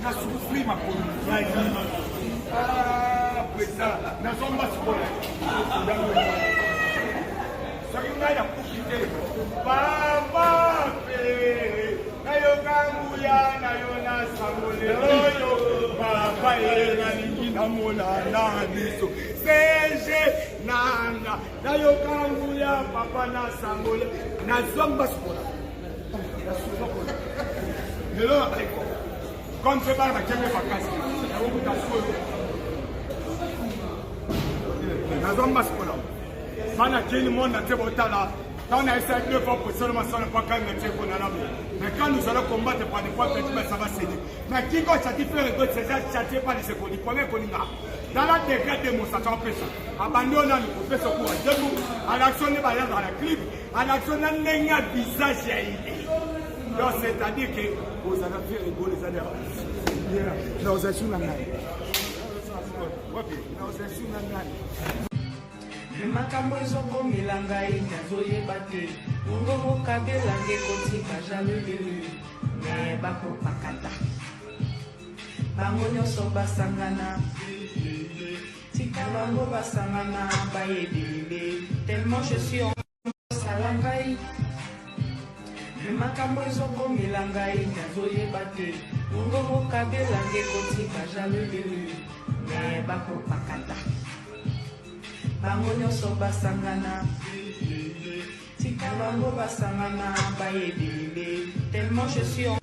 na souffrir ma commune. Ah, président, na zomba sikola. Soki ngai na profite. Papa pe. Na yo kanguya na yo na sangole oyo. Papa e na ningi na mona na biso. Seje nanga. Na yo kanguya papa na sangole. Na zomba sikola. Na sikola. Lelo aleko. Comme je parle, je vais faire casse. Mana jeni mona te botala. Quand on a essayé de faire pour seulement ça, on n'a pas quand même été condamné. Mais quand nous allons combattre par des fois, ça va céder. Mais qui va châtier c'est ça, châtier par les secondes. Premier Kolinga. Dans la décret de Moussa, ça fait ça. Abandonne nous pour faire ce coup. À l'action de Bayard dans la clip, à l'action de l'Enga visage. Donc c'est-à-dire que vous allez faire rigoler les adhérents. Nous sommes là. makambo ezoko milanga inazoyeba te ngo mokabela ngekotika jalelelu me bakopakata bango nyonso basangana tika bango basangana bayebele tellement je suis en salangai makambo ezoko milanga inazoyeba te ngo mokabela ngekotika jalelelu me bakopakata bango nyonso basangana tika bango basangana bayebele tellement je suis en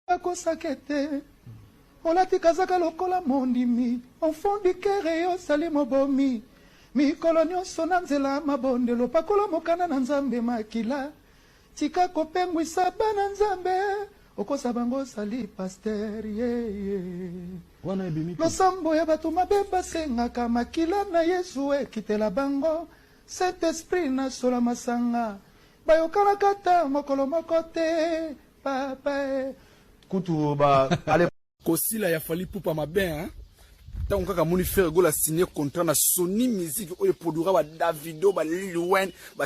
akosakete olati kazaka lokola mondimi enfant du cœur osali mobomi mikolo nyonso na nzela mabondelo pakola mokana na nzambe makila tika kopengwisa bana nzambe okosa bango sali paster losambo ya bato mabe basengaka makila na yesu ekitela bango saint esprit na sola masanga bayokanaka ta mokolo moko te papa kutu ba ale kosila ya fali pupa mabe hein tant kaka moni faire go la signer contrat na Sony Music oyo produira ba Davido ba Lil Wayne ba